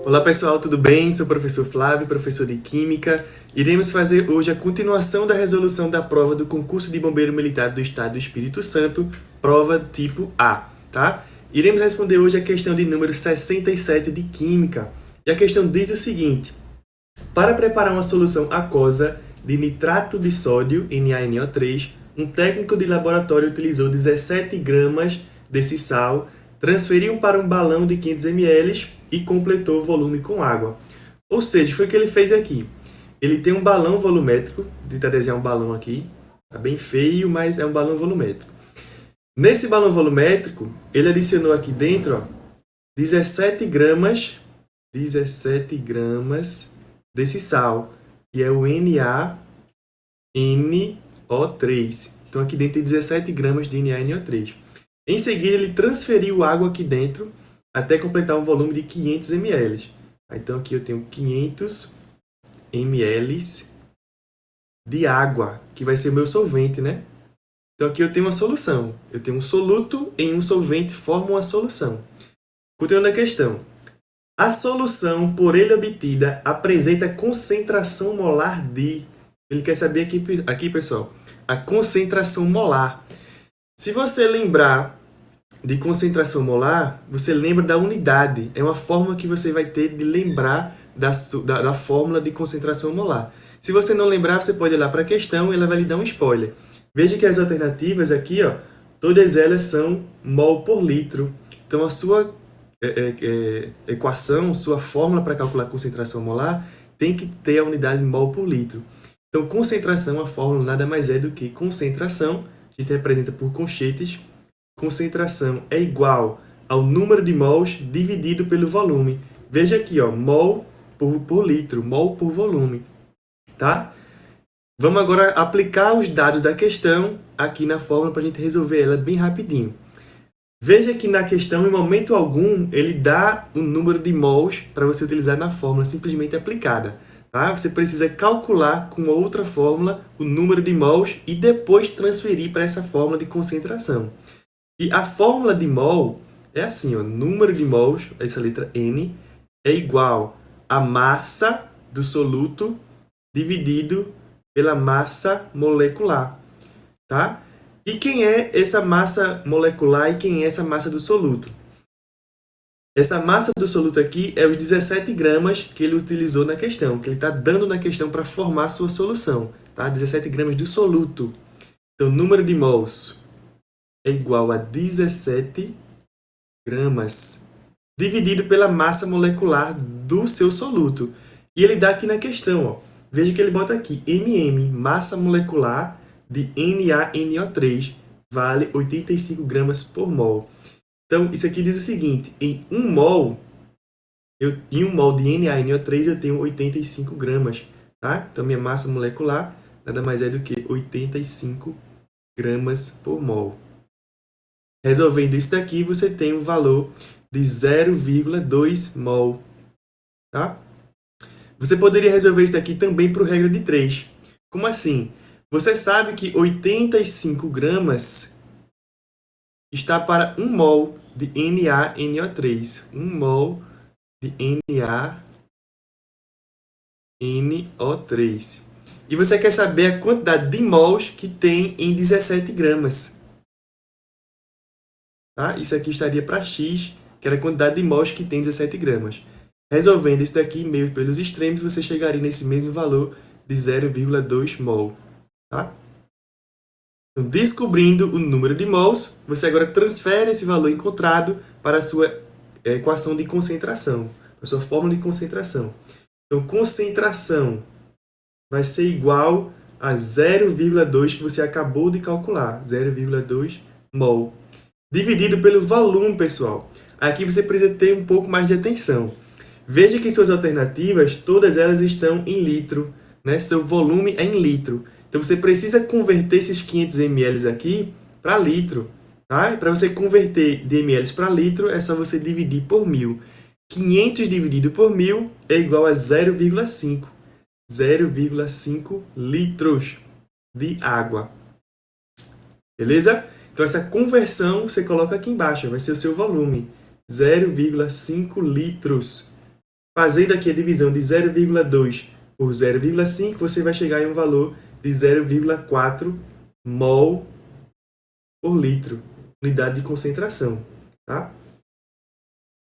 Olá pessoal, tudo bem? Sou o professor Flávio, professor de Química. Iremos fazer hoje a continuação da resolução da prova do concurso de Bombeiro Militar do Estado do Espírito Santo, prova tipo A, tá? Iremos responder hoje a questão de número 67 de Química. E a questão diz o seguinte: para preparar uma solução aquosa de nitrato de sódio, NaNO3, um técnico de laboratório utilizou 17 gramas desse sal, transferiu para um balão de 500 ml e completou o volume com água. Ou seja, foi o que ele fez aqui. Ele tem um balão volumétrico, vou tentar desenhar um balão aqui, tá bem feio, mas é um balão volumétrico. Nesse balão volumétrico, ele adicionou aqui dentro, 17 gramas desse sal, que é o NaNO3. Então aqui dentro tem 17 gramas de NaNO3. Em seguida, ele transferiu água aqui dentro até completar um volume de 500 ml. Então aqui eu tenho 500 ml de água, que vai ser o meu solvente, né? Então aqui eu tenho uma solução. Eu tenho um soluto em um solvente, forma uma solução. Continuando a questão. A solução por ele obtida apresenta concentração molar de... Ele quer saber aqui, pessoal, a concentração molar. Se você lembrar de concentração molar, você lembra da unidade. É uma forma que você vai ter de lembrar da fórmula de concentração molar. Se você não lembrar, você pode olhar para a questão e ela vai lhe dar um spoiler. Veja que as alternativas aqui, ó, todas elas são mol por litro. Então, a sua equação, sua fórmula para calcular a concentração molar tem que ter a unidade mol por litro. Então, concentração, a fórmula nada mais é do que concentração, a gente representa por conchetes. Concentração é igual ao número de mols dividido pelo volume. Veja aqui, ó, mol por litro, mol por volume, tá? Vamos agora aplicar os dados da questão aqui na fórmula para a gente resolver ela bem rapidinho. Veja que na questão, em momento algum, ele dá o número de mols para você utilizar na fórmula simplesmente aplicada. Tá? Você precisa calcular com outra fórmula o número de mols e depois transferir para essa fórmula de concentração. E a fórmula de mol é assim, ó, número de mols, essa letra N, é igual a massa do soluto dividido pela massa molecular, tá? E quem é essa massa molecular e quem é essa massa do soluto? Essa massa do soluto aqui é os 17 gramas que ele utilizou na questão, que ele está dando na questão para formar a sua solução, tá? 17 gramas do soluto. Então, número de mols é igual a 17 gramas dividido pela massa molecular do seu soluto. E ele dá aqui na questão, ó. Veja que ele bota aqui, MM, massa molecular de NaNO3, vale 85 gramas por mol. Então, isso aqui diz o seguinte, em 1 mol de NaNO3 eu tenho 85 gramas, tá? Então, minha massa molecular nada mais é do que 85 gramas por mol. Resolvendo isso daqui, você tem um valor de 0,2 mol. Tá? Você poderia resolver isso daqui também por regra de 3. Como assim? Você sabe que 85 gramas está para 1 mol de NaNO3. 1 mol de NaNO3. E você quer saber a quantidade de mols que tem em 17 gramas. Tá? Isso aqui estaria para X, que era a quantidade de mols que tem 17 gramas. Resolvendo isso daqui meio pelos extremos, você chegaria nesse mesmo valor de 0,2 mol. Tá? Então, descobrindo o número de mols, você agora transfere esse valor encontrado para a sua equação de concentração, para a sua fórmula de concentração. Então, concentração vai ser igual a 0,2 que você acabou de calcular, 0,2 mol. Dividido pelo volume, pessoal. Aqui você precisa ter um pouco mais de atenção. Veja que suas alternativas, todas elas estão em litro, né? Seu volume é em litro. Então, você precisa converter esses 500 ml aqui para litro. Tá? Para você converter de ml para litro, é só você dividir por 1000. 500 dividido por 1000 é igual a 0,5. 0,5 litros de água. Beleza? Então, essa conversão você coloca aqui embaixo, vai ser o seu volume, 0,5 litros Fazendo aqui a divisão de 0,2 por 0,5, você vai chegar em um valor de 0,4 mol por litro, unidade de concentração, tá?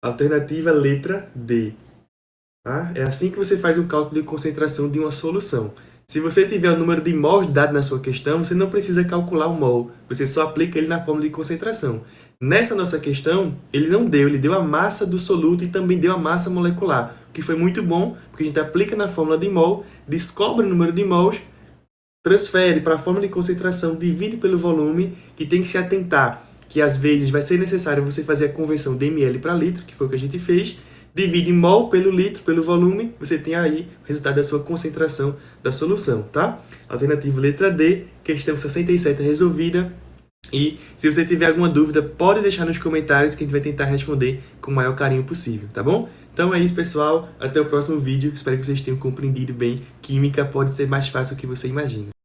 Alternativa letra D. Tá? É assim que você faz o cálculo de concentração de uma solução. Se você tiver o número de mols dado na sua questão, você não precisa calcular o mol, você só aplica ele na fórmula de concentração. Nessa nossa questão, ele não deu, ele deu a massa do soluto e também deu a massa molecular, o que foi muito bom, porque a gente aplica na fórmula de mol, descobre o número de mols, transfere para a fórmula de concentração, divide pelo volume, que tem que se atentar que às vezes vai ser necessário você fazer a conversão de ml para litro, que foi o que a gente fez, divide mol pelo litro, pelo volume, você tem aí o resultado da sua concentração da solução, tá? Alternativa letra D, questão 67 resolvida. E se você tiver alguma dúvida, pode deixar nos comentários que a gente vai tentar responder com o maior carinho possível, tá bom? Então é isso, pessoal. Até o próximo vídeo. Espero que vocês tenham compreendido bem. Química pode ser mais fácil do que você imagina.